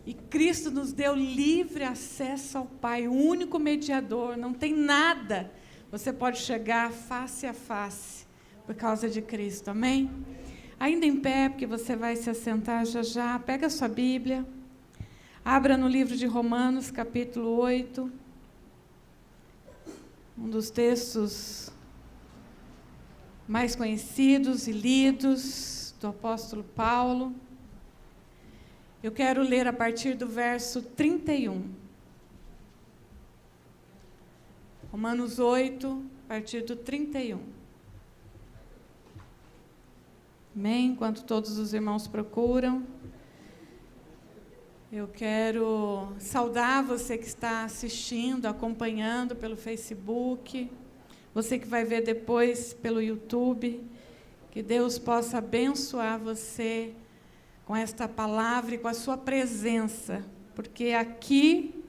E Cristo nos deu livre acesso ao Pai, o único mediador. Não tem nada. Você pode chegar face a face por causa de Cristo. Amém? Ainda em pé, porque você vai se assentar já já. Pega a sua Bíblia. Abra no livro de Romanos, capítulo 8. Um dos textos mais conhecidos e lidos do apóstolo Paulo. Eu quero ler a partir do verso 31. Romanos 8, a partir do 31. Amém? Enquanto todos os irmãos procuram, eu quero saudar você que está assistindo, acompanhando pelo Facebook, você que vai ver depois pelo YouTube, que Deus possa abençoar você com esta palavra e com a sua presença, porque aqui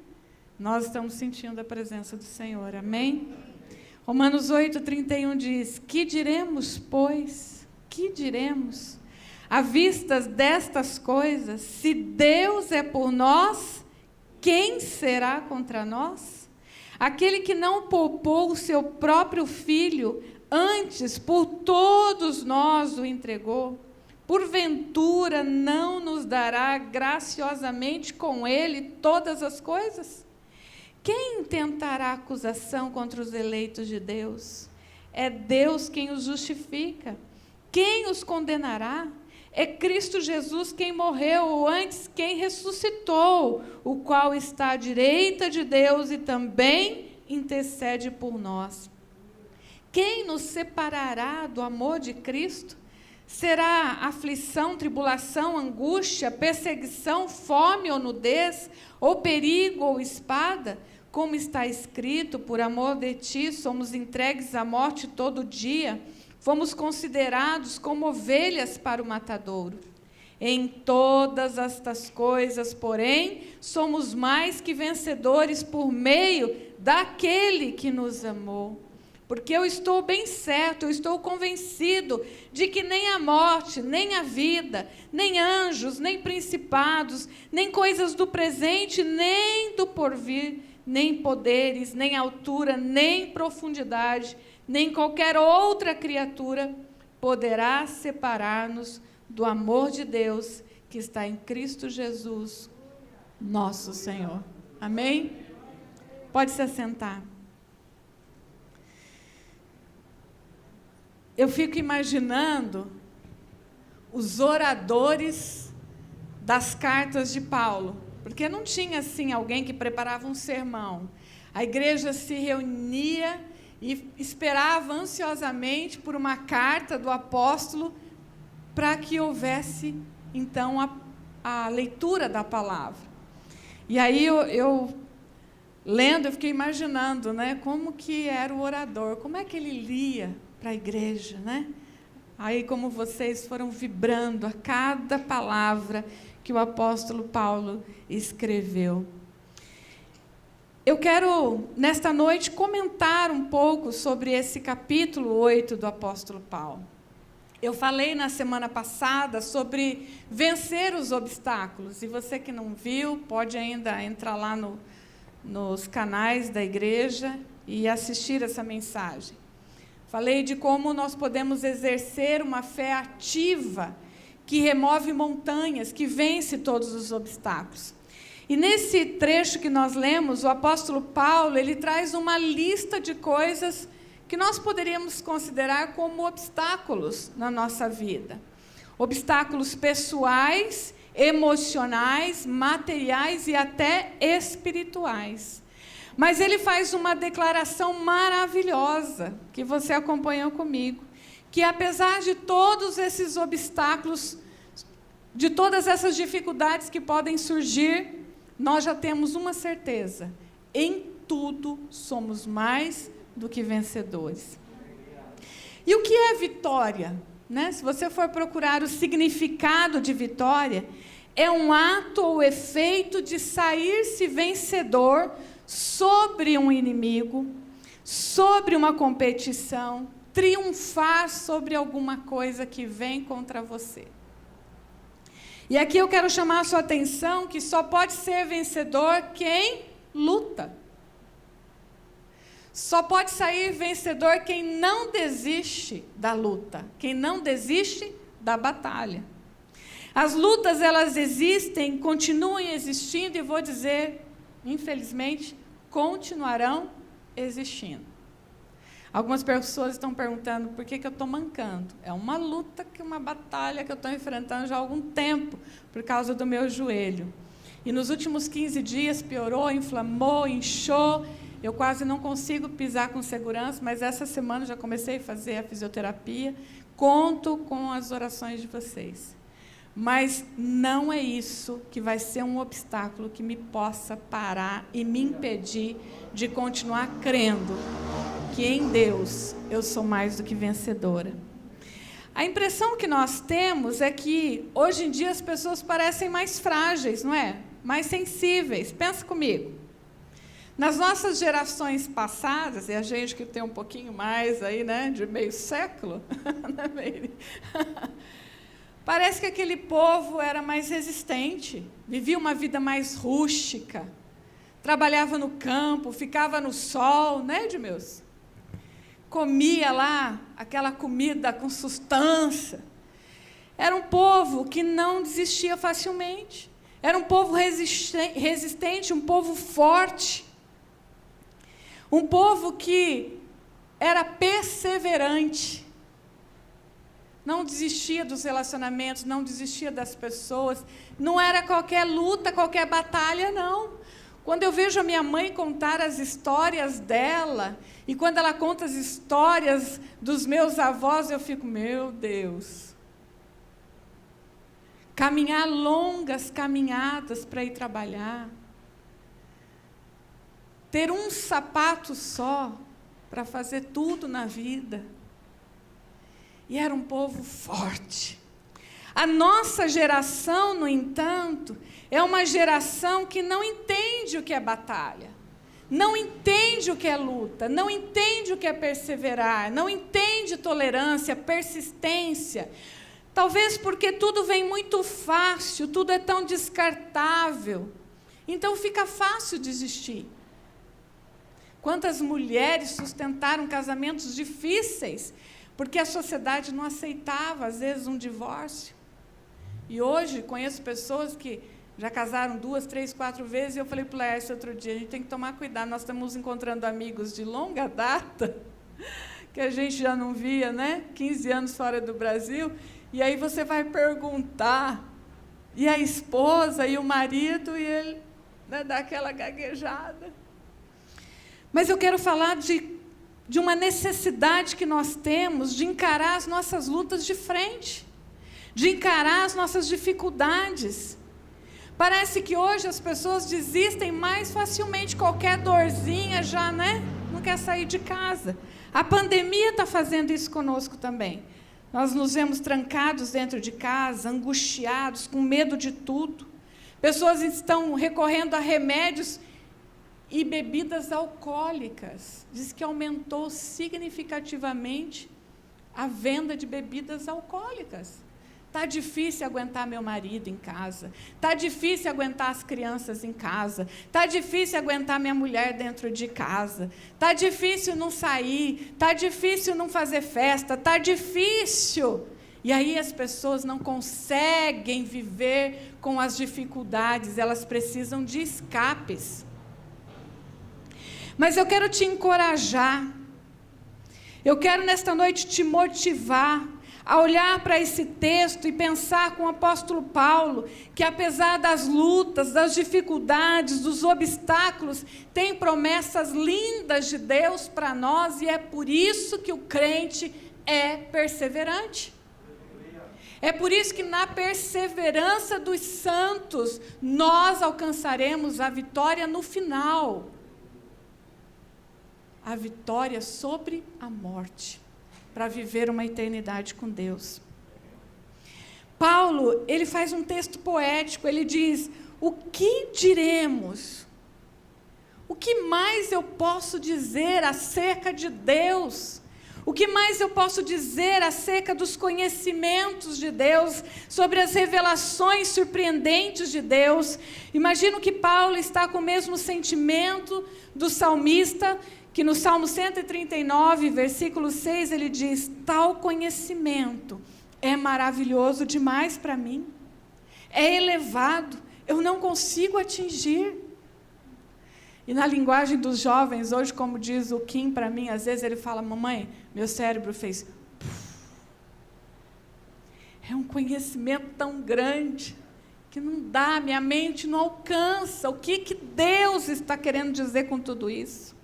nós estamos sentindo a presença do Senhor, amém? Romanos 8, 31 diz: que diremos, pois? Que diremos? À vista destas coisas, se Deus é por nós, quem será contra nós? Aquele que não poupou o seu próprio filho, antes por todos nós o entregou, porventura não nos dará graciosamente com ele todas as coisas? Quem intentará acusação contra os eleitos de Deus? É Deus quem os justifica. Quem os condenará? É Cristo Jesus quem morreu, ou antes quem ressuscitou, o qual está à direita de Deus e também intercede por nós. Quem nos separará do amor de Cristo? Será aflição, tribulação, angústia, perseguição, fome ou nudez, ou perigo ou espada? Como está escrito, por amor de ti somos entregues à morte todo dia, fomos considerados como ovelhas para o matadouro. Em todas estas coisas, porém, somos mais que vencedores por meio daquele que nos amou. Porque eu estou bem certo, eu estou convencido de que nem a morte, nem a vida, nem anjos, nem principados, nem coisas do presente, nem do porvir, nem poderes, nem altura, nem profundidade, nem qualquer outra criatura poderá separar-nos do amor de Deus que está em Cristo Jesus, nosso Senhor. Amém? Pode se assentar. Eu fico imaginando os oradores das cartas de Paulo, porque não tinha assim alguém que preparava um sermão. A igreja se reunia e esperava ansiosamente por uma carta do apóstolo para que houvesse, então, a leitura da palavra. E aí eu lendo, eu fiquei imaginando, né, como que era o orador, como é que ele lia para a igreja, né? Aí, como vocês foram vibrando a cada palavra que o apóstolo Paulo escreveu. Eu quero, nesta noite, comentar um pouco sobre esse capítulo 8 do apóstolo Paulo. Eu falei na semana passada sobre vencer os obstáculos, e você que não viu, pode ainda entrar lá nos canais da igreja e assistir essa mensagem. Falei de como nós podemos exercer uma fé ativa, que remove montanhas, que vence todos os obstáculos. E nesse trecho que nós lemos, o apóstolo Paulo, ele traz uma lista de coisas que nós poderíamos considerar como obstáculos na nossa vida. Obstáculos pessoais, emocionais, materiais e até espirituais. Mas ele faz uma declaração maravilhosa, que você acompanhou comigo, que apesar de todos esses obstáculos, de todas essas dificuldades que podem surgir, nós já temos uma certeza: em tudo somos mais do que vencedores. E o que é vitória? Né? Se você for procurar o significado de vitória, é um ato ou efeito de sair-se vencedor sobre um inimigo, sobre uma competição, triunfar sobre alguma coisa que vem contra você. E aqui eu quero chamar a sua atenção que só pode ser vencedor quem luta. Só pode sair vencedor quem não desiste da luta, quem não desiste da batalha. As lutas, elas existem, continuam existindo e vou dizer, infelizmente, continuarão existindo. Algumas pessoas estão perguntando por que eu estou mancando. É uma luta, uma batalha que eu estou enfrentando já há algum tempo, por causa do meu joelho. E nos últimos 15 dias piorou, inflamou, inchou. Eu quase não consigo pisar com segurança, mas essa semana já comecei a fazer a fisioterapia. Conto com as orações de vocês. Mas não é isso que vai ser um obstáculo que me possa parar e me impedir de continuar crendo que em Deus eu sou mais do que vencedora. A impressão que nós temos é que hoje em dia as pessoas parecem mais frágeis, não é? Mais sensíveis. Pensa comigo. Nas nossas gerações passadas, e a gente que tem um pouquinho mais aí, né, de meio século, né, Meire? Parece que aquele povo era mais resistente, vivia uma vida mais rústica, trabalhava no campo, ficava no sol, né, Edmeus? Comia lá aquela comida com sustância. Era um povo que não desistia facilmente. Era um povo resistente, um povo forte. Um povo que era perseverante. Não desistia dos relacionamentos, não desistia das pessoas. Não era qualquer luta, qualquer batalha, não. Quando eu vejo a minha mãe contar as histórias dela, e quando ela conta as histórias dos meus avós, eu fico, meu Deus. Caminhar longas caminhadas para ir trabalhar. Ter um sapato só para fazer tudo na vida. E era um povo forte. A nossa geração, no entanto, é uma geração que não entende o que é batalha, não entende o que é luta, não entende o que é perseverar, não entende tolerância, persistência. Talvez porque tudo vem muito fácil, tudo é tão descartável. Então fica fácil desistir. Quantas mulheres sustentaram casamentos difíceis, porque a sociedade não aceitava, às vezes, um divórcio. E hoje, conheço pessoas que já casaram 2, 3, 4 vezes, e eu falei para o Laércio outro dia, a gente tem que tomar cuidado, nós estamos encontrando amigos de longa data, que a gente já não via, né? 15 anos fora do Brasil, e aí você vai perguntar, e a esposa, e o marido, e ele, né, dá aquela gaguejada. Mas eu quero falar de uma necessidade que nós temos de encarar as nossas lutas de frente, de encarar as nossas dificuldades. Parece que hoje as pessoas desistem mais facilmente, qualquer dorzinha já, né? Não quer sair de casa. A pandemia está fazendo isso conosco também. Nós nos vemos trancados dentro de casa, angustiados, com medo de tudo. Pessoas estão recorrendo a remédios e bebidas alcoólicas. Diz que aumentou significativamente a venda de bebidas alcoólicas. Está difícil aguentar meu marido em casa. Está difícil aguentar as crianças em casa. Está difícil aguentar minha mulher dentro de casa. Está difícil não sair. Está difícil não fazer festa. Está difícil. E aí as pessoas não conseguem viver com as dificuldades. Elas precisam de escapes. Mas eu quero te encorajar, eu quero nesta noite te motivar a olhar para esse texto e pensar com o apóstolo Paulo, que apesar das lutas, das dificuldades, dos obstáculos, tem promessas lindas de Deus para nós, e é por isso que o crente é perseverante. É por isso que na perseverança dos santos, nós alcançaremos a vitória no final. A vitória sobre a morte, para viver uma eternidade com Deus. Paulo, ele faz um texto poético, ele diz, o que diremos? O que mais eu posso dizer acerca de Deus? O que mais eu posso dizer acerca dos conhecimentos de Deus, sobre as revelações surpreendentes de Deus? Imagino que Paulo está com o mesmo sentimento do salmista, que no Salmo 139, versículo 6, ele diz: tal conhecimento é maravilhoso demais para mim, é elevado, eu não consigo atingir. E na linguagem dos jovens, hoje, como diz o Kim para mim, às vezes ele fala: mamãe, meu cérebro fez puff. É um conhecimento tão grande que não dá, minha mente não alcança. O que Deus está querendo dizer com tudo isso?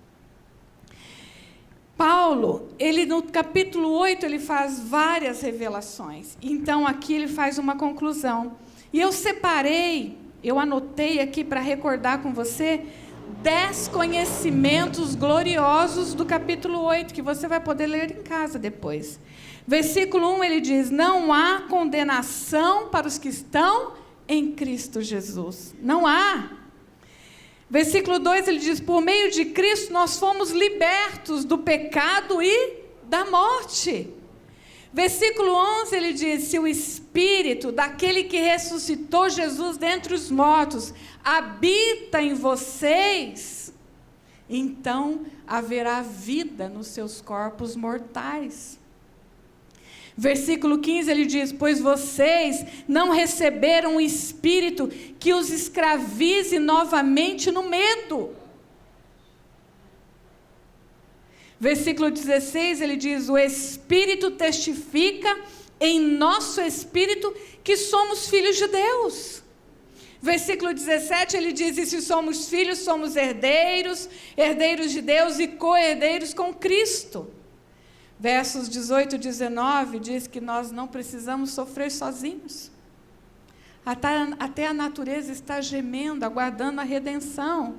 Paulo, ele no capítulo 8, ele faz várias revelações. Então, aqui ele faz uma conclusão. E eu anotei aqui para recordar com você 10 conhecimentos gloriosos do capítulo 8, que você vai poder ler em casa depois. Versículo 1, ele diz: não há condenação para os que estão em Cristo Jesus. Não há. Versículo 2, ele diz: por meio de Cristo nós fomos libertos do pecado e da morte. Versículo 11, ele diz: se o Espírito daquele que ressuscitou Jesus dentre os mortos habita em vocês, então haverá vida nos seus corpos mortais. Versículo 15, ele diz: pois vocês não receberam um espírito que os escravize novamente no medo. Versículo 16, ele diz: o Espírito testifica em nosso espírito que somos filhos de Deus. Versículo 17, ele diz: e se somos filhos, somos herdeiros, herdeiros de Deus e co-herdeiros com Cristo. Versos 18 e 19 diz que nós não precisamos sofrer sozinhos. Até a natureza está gemendo, aguardando a redenção.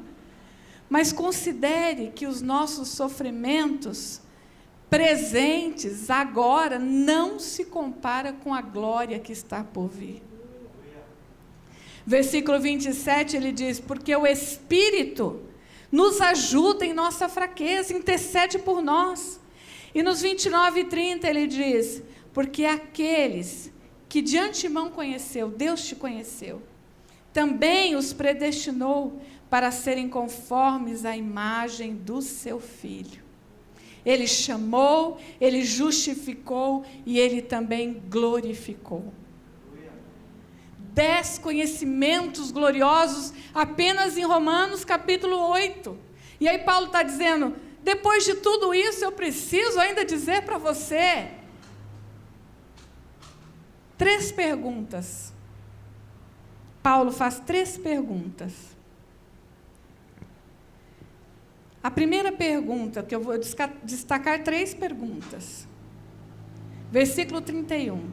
Mas considere que os nossos sofrimentos presentes agora não se compara com a glória que está por vir. Versículo 27, ele diz: porque o Espírito nos ajuda em nossa fraqueza, intercede por nós. E nos 29 e 30 ele diz: porque aqueles que de antemão conheceu, Deus te conheceu, também os predestinou para serem conformes à imagem do seu Filho. Ele chamou, ele justificou e ele também glorificou. 10 conhecimentos gloriosos apenas em Romanos capítulo 8. E aí Paulo está dizendo: depois de tudo isso, eu preciso ainda dizer para você 3 perguntas. Paulo faz 3 perguntas. A primeira pergunta, que eu vou destacar 3 perguntas. Versículo 31.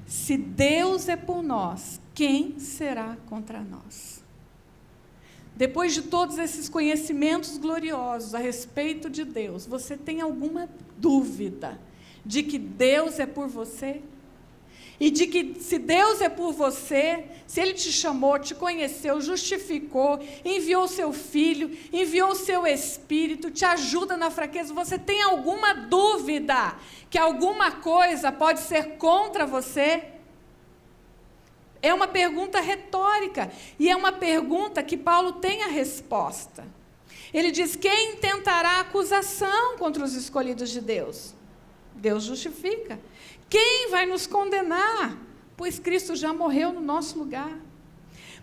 Se Deus é por nós, quem será contra nós? Depois de todos esses conhecimentos gloriosos a respeito de Deus, você tem alguma dúvida de que Deus é por você? E de que se Deus é por você, se Ele te chamou, te conheceu, justificou, enviou o seu Filho, enviou o seu Espírito, te ajuda na fraqueza, você tem alguma dúvida que alguma coisa pode ser contra você? É uma pergunta retórica, e é uma pergunta que Paulo tem a resposta. Ele diz: quem tentará acusação contra os escolhidos de Deus? Deus justifica. Quem vai nos condenar? Pois Cristo já morreu no nosso lugar.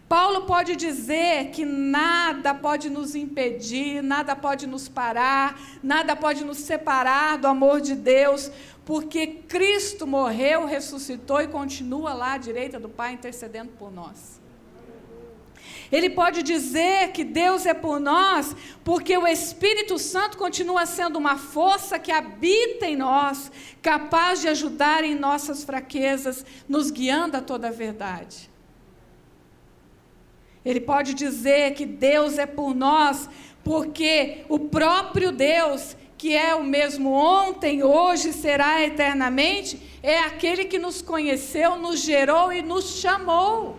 Paulo pode dizer que nada pode nos impedir, nada pode nos parar, nada pode nos separar do amor de Deus, porque Cristo morreu, ressuscitou e continua lá à direita do Pai intercedendo por nós. Ele pode dizer que Deus é por nós, porque o Espírito Santo continua sendo uma força que habita em nós, capaz de ajudar em nossas fraquezas, nos guiando a toda a verdade. Ele pode dizer que Deus é por nós, porque o próprio Deus, que é o mesmo ontem, hoje, será eternamente, é aquele que nos conheceu, nos gerou e nos chamou.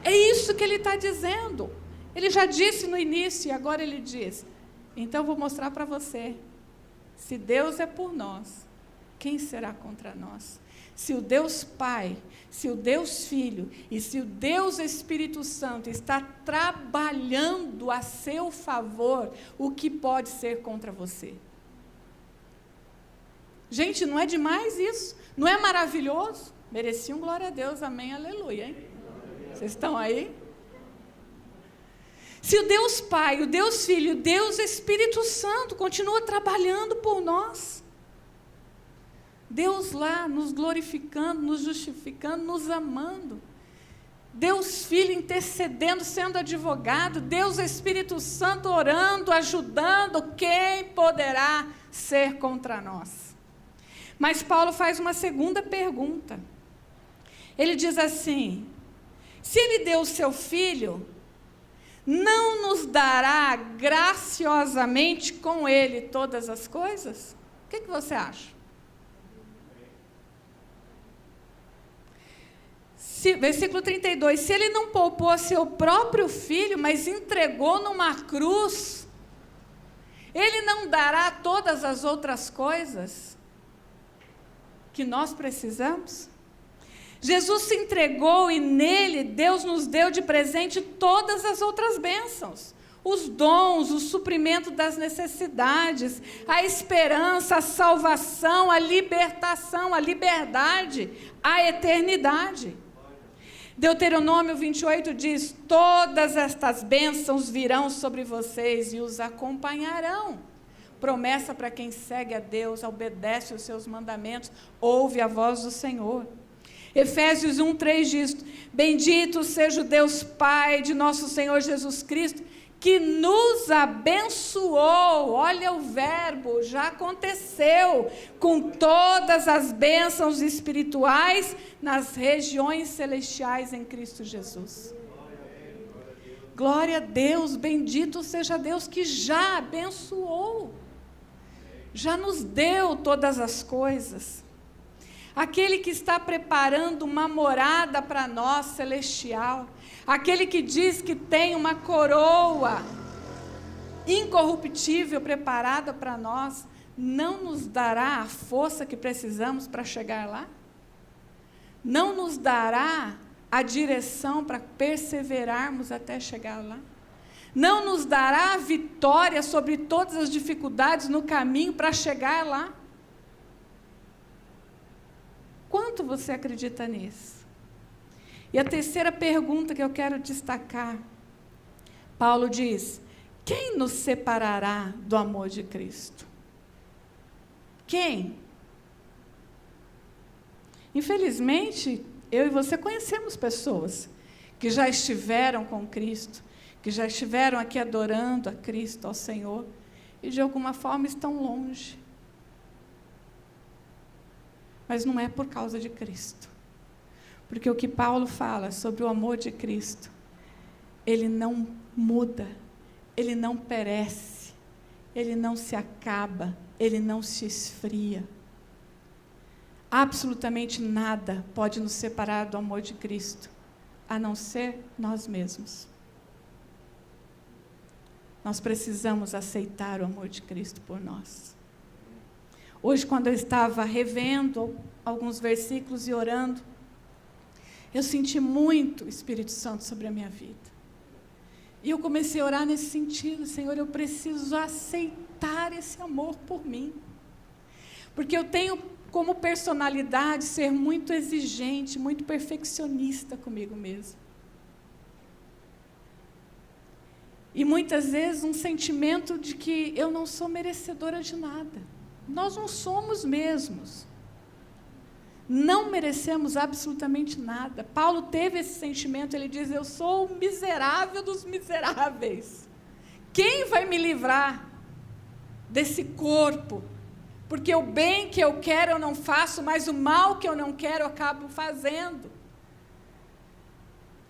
É isso que ele está dizendo. Ele já disse no início e agora ele diz: então vou mostrar para você. Se Deus é por nós, quem será contra nós? Se o Deus Pai, se o Deus Filho e se o Deus Espírito Santo está trabalhando a seu favor, o que pode ser contra você? Gente, não é demais isso? Não é maravilhoso? Mereci um glória a Deus, amém, aleluia, hein? Vocês estão aí? Se o Deus Pai, o Deus Filho, o Deus Espírito Santo continua trabalhando por nós, Deus lá nos glorificando, nos justificando, nos amando, Deus Filho intercedendo, sendo advogado, Deus Espírito Santo orando, ajudando, quem poderá ser contra nós? Mas Paulo faz uma segunda pergunta. Ele diz assim: se ele deu o seu Filho, não nos dará graciosamente com ele todas as coisas? O que você acha? Versículo 32, se ele não poupou seu próprio Filho, mas entregou numa cruz, ele não dará todas as outras coisas que nós precisamos? Jesus se entregou e nele Deus nos deu de presente todas as outras bênçãos, os dons, o suprimento das necessidades, a esperança, a salvação, a libertação, a liberdade, a eternidade. Deuteronômio 28 diz: todas estas bênçãos virão sobre vocês e os acompanharão. Promessa para quem segue a Deus, obedece os seus mandamentos, ouve a voz do Senhor. Efésios 1:3 diz: bendito seja o Deus Pai de nosso Senhor Jesus Cristo, que nos abençoou, olha o verbo, já aconteceu, com todas as bênçãos espirituais nas regiões celestiais em Cristo Jesus. Glória a Deus, bendito seja Deus que já abençoou, já nos deu todas as coisas. Aquele que está preparando uma morada para nós celestial, aquele que diz que tem uma coroa incorruptível preparada para nós, não nos dará a força que precisamos para chegar lá? Não nos dará a direção para perseverarmos até chegar lá? Não nos dará a vitória sobre todas as dificuldades no caminho para chegar lá? Quanto você acredita nisso? E a terceira pergunta que eu quero destacar, Paulo diz: quem nos separará do amor de Cristo? Quem? Infelizmente, eu e você conhecemos pessoas que já estiveram com Cristo, que já estiveram aqui adorando a Cristo, ao Senhor, e de alguma forma estão longe. Mas não é por causa de Cristo. Porque o que Paulo fala sobre o amor de Cristo, ele não muda, ele não perece, ele não se acaba, ele não se esfria. Absolutamente nada pode nos separar do amor de Cristo, a não ser nós mesmos. Nós precisamos aceitar o amor de Cristo por nós. Hoje, quando eu estava revendo alguns versículos e orando, eu senti muito o Espírito Santo sobre a minha vida. E eu comecei a orar nesse sentido: Senhor, eu preciso aceitar esse amor por mim. Porque eu tenho como personalidade ser muito exigente, muito perfeccionista comigo mesmo. E muitas vezes um sentimento de que eu não sou merecedora de nada. Nós não somos mesmos. Não merecemos absolutamente nada. Paulo teve esse sentimento, ele diz: eu sou o miserável dos miseráveis. Quem vai me livrar desse corpo? Porque o bem que eu quero eu não faço, mas o mal que eu não quero eu acabo fazendo.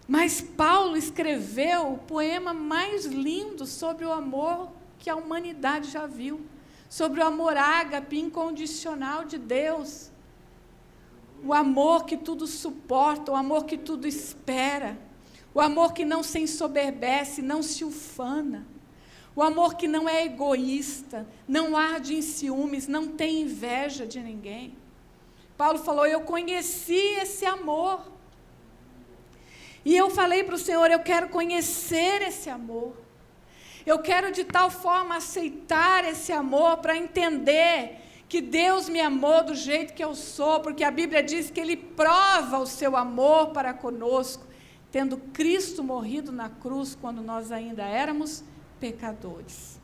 Mas Paulo escreveu o poema mais lindo sobre o amor que a humanidade já viu. Sobre o amor ágape, incondicional de Deus. O amor que tudo suporta, o amor que tudo espera. O amor que não se ensoberbece, não se ufana. O amor que não é egoísta, não arde em ciúmes, não tem inveja de ninguém. Paulo falou, eu conheci esse amor. E eu falei para o Senhor, eu quero conhecer esse amor. Eu quero de tal forma aceitar esse amor para entender que Deus me amou do jeito que eu sou, porque a Bíblia diz que Ele prova o seu amor para conosco, tendo Cristo morrido na cruz quando nós ainda éramos pecadores.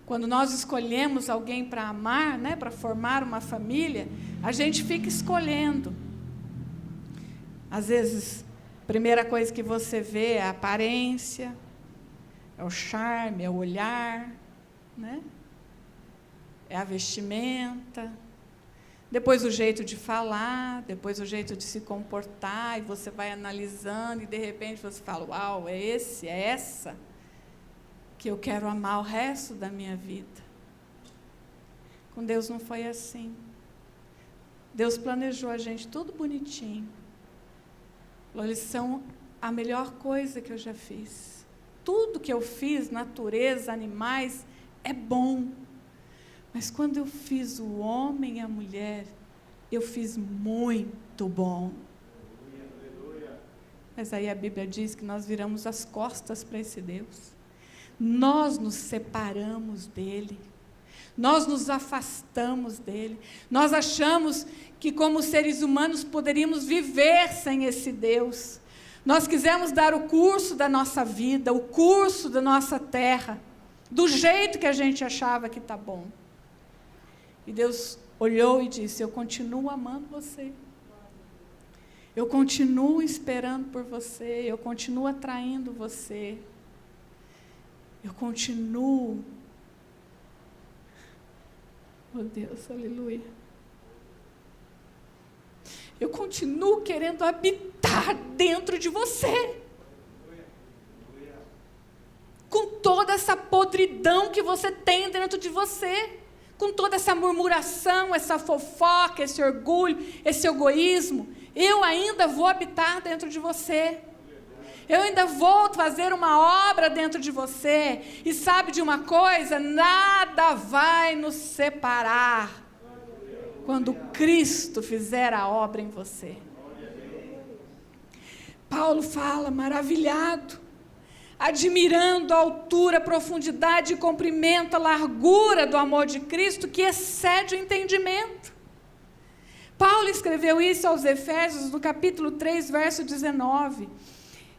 Quando nós escolhemos alguém para amar, né, para formar uma família, a gente fica escolhendo. Às vezes, a primeira coisa que você vê é a aparência, é o charme, é o olhar, né? É a vestimenta, depois o jeito de falar, depois o jeito de se comportar, e você vai analisando, e de repente você fala, uau, é esse, é essa que eu quero amar o resto da minha vida. Com Deus não foi assim. Deus planejou a gente tudo bonitinho. Eles são a melhor coisa que eu já fiz. Tudo que eu fiz, natureza, animais, é bom. Mas quando eu fiz o homem e a mulher, eu fiz muito bom. Mas aí a Bíblia diz que nós viramos as costas para esse Deus. Nós nos separamos dele. Nós nos afastamos dele. Nós achamos que como seres humanos poderíamos viver sem esse Deus. Nós quisemos dar o curso da nossa vida, o curso da nossa terra, do jeito que a gente achava que está bom. E Deus olhou e disse, eu continuo amando você. Eu continuo esperando por você, eu continuo atraindo você. Eu continuo. Oh Deus, aleluia. Eu continuo querendo habitar dentro de você. Com toda essa podridão que você tem dentro de você. Com toda essa murmuração, essa fofoca, esse orgulho, esse egoísmo, eu ainda vou habitar dentro de você. Eu ainda vou fazer uma obra dentro de você. E sabe de uma coisa? Nada vai nos separar quando Cristo fizer a obra em você. Paulo fala, maravilhado, admirando a altura, a profundidade e comprimento, a largura do amor de Cristo, que excede o entendimento. Paulo escreveu isso aos Efésios, no capítulo 3, verso 19.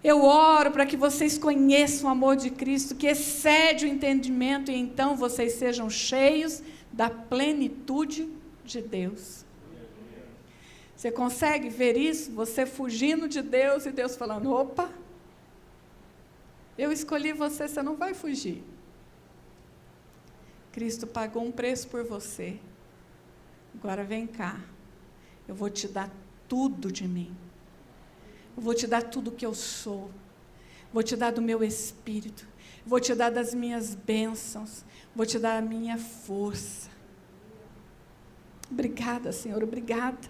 Eu oro para que vocês conheçam o amor de Cristo, que excede o entendimento, e então vocês sejam cheios da plenitude de Deus. Você consegue ver isso? Você fugindo de Deus e Deus falando, opa, eu escolhi você, você não vai fugir. Cristo pagou um preço por você. Agora vem cá. Eu vou te dar tudo de mim. Eu vou te dar tudo que eu sou. Vou te dar do meu espírito. Vou te dar das minhas bênçãos. Vou te dar a minha força. Obrigada, Senhor, obrigada.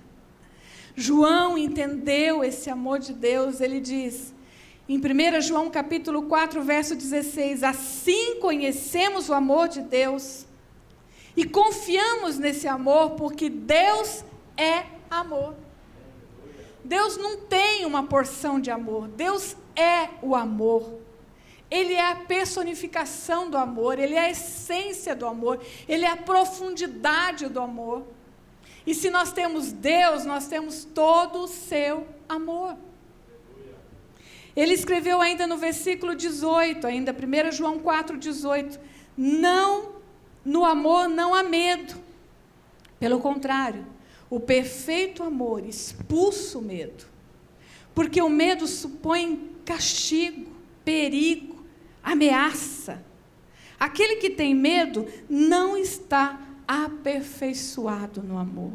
João entendeu esse amor de Deus. Ele diz, em 1 João capítulo 4, verso 16, assim conhecemos o amor de Deus e confiamos nesse amor, porque Deus é amor. Deus não tem uma porção de amor, Deus é o amor. Ele é a personificação do amor, Ele é a essência do amor, Ele é a profundidade do amor. E se nós temos Deus, nós temos todo o seu amor. Ele escreveu ainda no versículo 18, ainda 1 João 4, 18, no amor não há medo. Pelo contrário, o perfeito amor expulsa o medo, porque o medo supõe castigo, perigo, ameaça. Aquele que tem medo não está aperfeiçoado no amor.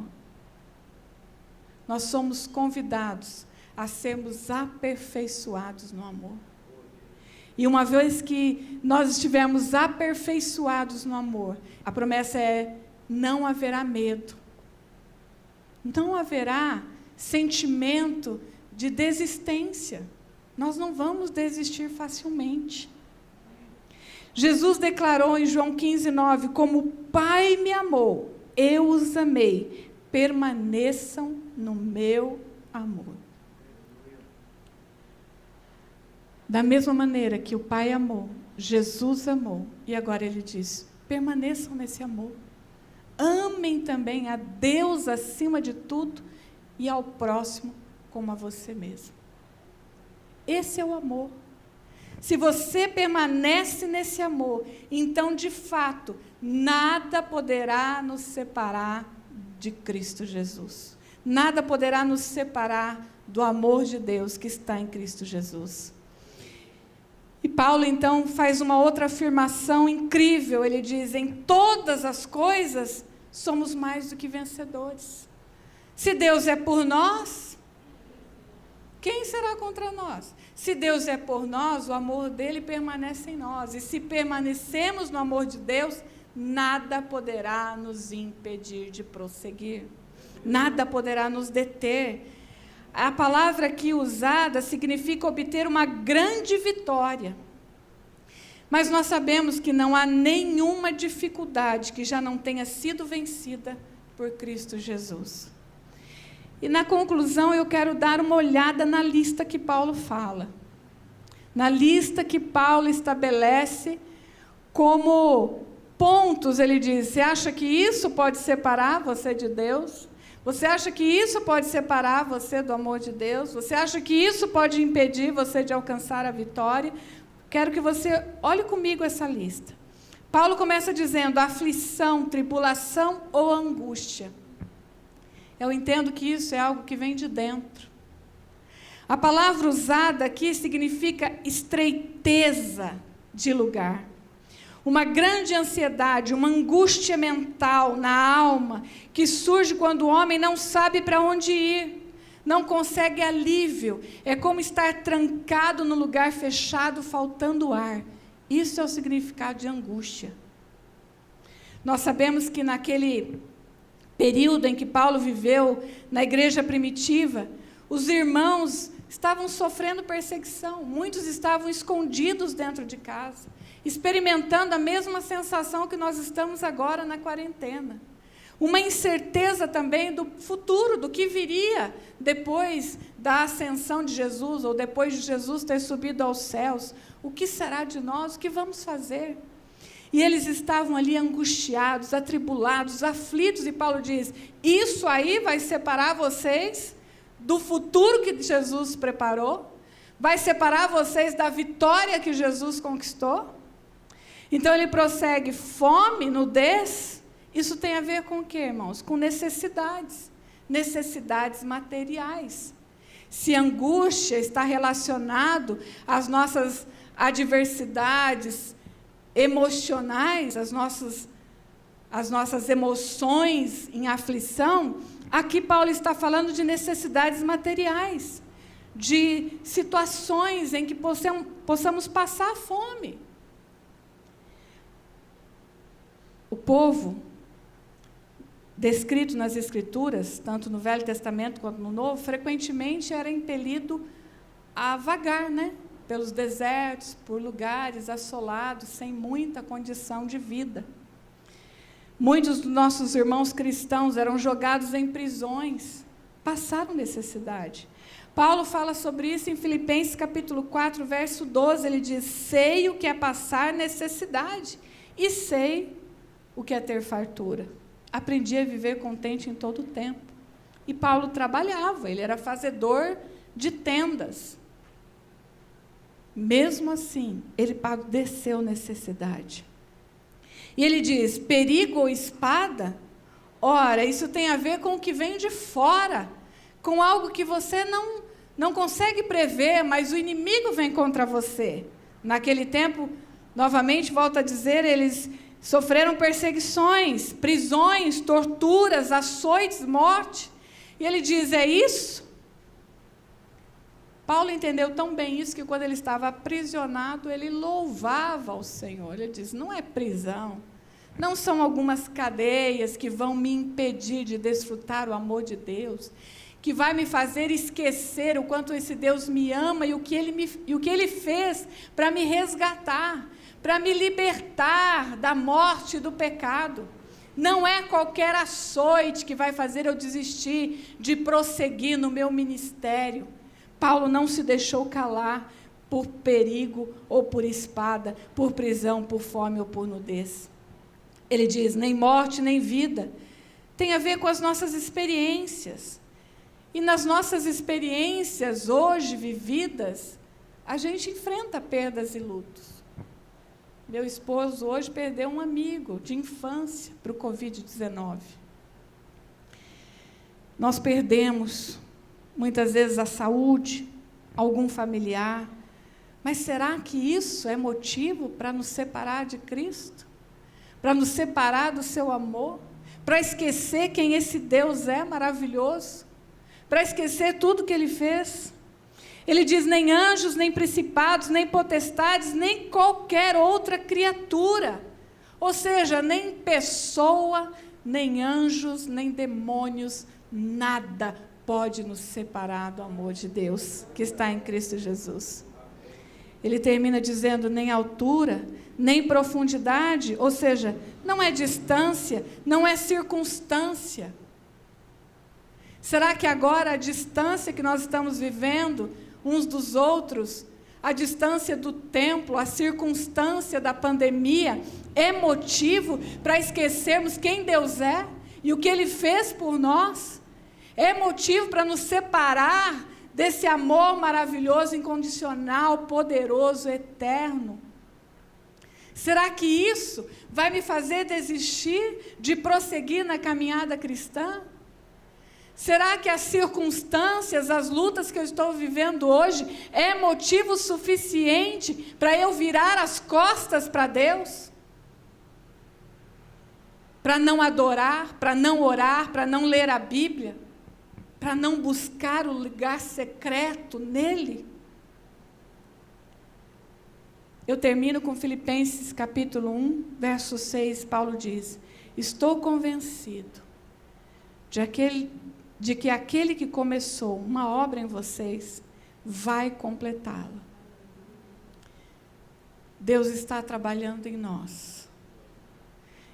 Nós somos convidados a sermos aperfeiçoados no amor. E uma vez que nós estivermos aperfeiçoados no amor, a promessa é, não haverá medo. Não haverá sentimento de desistência. Nós não vamos desistir facilmente. Jesus declarou em João 15:9, como o Pai me amou, eu os amei, permaneçam no meu amor. Da mesma maneira que o Pai amou, Jesus amou, e agora ele diz, permaneçam nesse amor. Amem também a Deus acima de tudo e ao próximo como a você mesmo. Esse é o amor. Se você permanece nesse amor, então, de fato, nada poderá nos separar de Cristo Jesus. Nada poderá nos separar do amor de Deus que está em Cristo Jesus. E Paulo, então, faz uma outra afirmação incrível. Ele diz, em todas as coisas, somos mais do que vencedores. Se Deus é por nós, quem será contra nós? Se Deus é por nós, o amor dele permanece em nós. E se permanecemos no amor de Deus, nada poderá nos impedir de prosseguir. Nada poderá nos deter. A palavra aqui usada significa obter uma grande vitória. Mas nós sabemos que não há nenhuma dificuldade que já não tenha sido vencida por Cristo Jesus. E na conclusão eu quero dar uma olhada na lista que Paulo fala. Na lista que Paulo estabelece como pontos, ele diz, você acha que isso pode separar você de Deus? Você acha que isso pode separar você do amor de Deus? Você acha que isso pode impedir você de alcançar a vitória? Quero que você olhe comigo essa lista. Paulo começa dizendo aflição, tribulação ou angústia. Eu entendo que isso é algo que vem de dentro. A palavra usada aqui significa estreiteza de lugar. Uma grande ansiedade, uma angústia mental na alma, que surge quando o homem não sabe para onde ir, não consegue alívio. É como estar trancado no lugar fechado, faltando ar. Isso é o significado de angústia. Nós sabemos que naquele período em que Paulo viveu, na igreja primitiva, os irmãos estavam sofrendo perseguição, muitos estavam escondidos dentro de casa, experimentando a mesma sensação que nós estamos agora na quarentena. Uma incerteza também do futuro, do que viria depois da ascensão de Jesus, ou depois de Jesus ter subido aos céus. O que será de nós? O que vamos fazer? E eles estavam ali angustiados, atribulados, aflitos, e Paulo diz, isso aí vai separar vocês do futuro que Jesus preparou? Vai separar vocês da vitória que Jesus conquistou? Então ele prossegue, fome, nudez, isso tem a ver com o quê, irmãos? Com necessidades, necessidades materiais. Se angústia está relacionado às nossas adversidades emocionais, as nossas emoções em aflição, aqui Paulo está falando de necessidades materiais, de situações em que possamos passar fome. O povo descrito nas Escrituras, tanto no Velho Testamento quanto no Novo, frequentemente era impelido a vagar, pelos desertos, por lugares assolados, sem muita condição de vida. Muitos dos nossos irmãos cristãos eram jogados em prisões, passaram necessidade. Paulo fala sobre isso em Filipenses capítulo 4, verso 12, ele diz, sei o que é passar necessidade, e sei o que é ter fartura. Aprendi a viver contente em todo o tempo. E Paulo trabalhava, ele era fazedor de tendas. Mesmo assim, ele padeceu necessidade. E ele diz, perigo ou espada? Ora, isso tem a ver com o que vem de fora, com algo que você não consegue prever, mas o inimigo vem contra você. Naquele tempo, novamente, volto a dizer, eles sofreram perseguições, prisões, torturas, açoites, morte. E ele diz, é isso? Paulo entendeu tão bem isso que quando ele estava aprisionado, ele louvava ao Senhor. Ele diz, não é prisão, não são algumas cadeias que vão me impedir de desfrutar o amor de Deus, que vai me fazer esquecer o quanto esse Deus me ama e o que Ele fez para me resgatar, para me libertar da morte e do pecado. Não é qualquer açoite que vai fazer eu desistir de prosseguir no meu ministério. Paulo não se deixou calar por perigo ou por espada, por prisão, por fome ou por nudez. Ele diz, nem morte, nem vida. Tem a ver com as nossas experiências. E nas nossas experiências hoje vividas, a gente enfrenta perdas e lutos. Meu esposo hoje perdeu um amigo de infância para o Covid-19. Nós perdemos, muitas vezes, a saúde, algum familiar. Mas será que isso é motivo para nos separar de Cristo? Para nos separar do seu amor? Para esquecer quem esse Deus é maravilhoso? Para esquecer tudo que Ele fez? Ele diz, nem anjos, nem principados, nem potestades, nem qualquer outra criatura. Ou seja, nem pessoa, nem anjos, nem demônios, nada pode nos separar do amor de Deus, que está em Cristo Jesus. Ele termina dizendo, nem altura, nem profundidade, ou seja, não é distância, não é circunstância. Será que agora a distância que nós estamos vivendo uns dos outros, a distância do templo, a circunstância da pandemia, é motivo para esquecermos quem Deus é e o que Ele fez por nós? É motivo para nos separar desse amor maravilhoso, incondicional, poderoso, eterno? Será que isso vai me fazer desistir de prosseguir na caminhada cristã? Será que as circunstâncias, as lutas que eu estou vivendo hoje, é motivo suficiente para eu virar as costas para Deus? Para não adorar, para não orar, para não ler a Bíblia? Para não buscar o lugar secreto nele? Eu termino com Filipenses capítulo 1, verso 6, Paulo diz, estou convencido de que aquele que começou uma obra em vocês, vai completá-la. Deus está trabalhando em nós.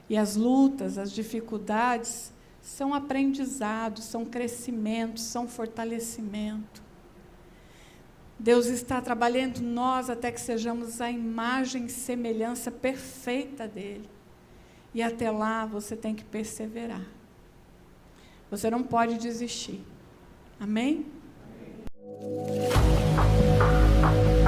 E as lutas, as dificuldades, são aprendizados, são crescimento, são fortalecimento. Deus está trabalhando em nós até que sejamos a imagem e semelhança perfeita dEle. E até lá você tem que perseverar. Você não pode desistir. Amém? Amém.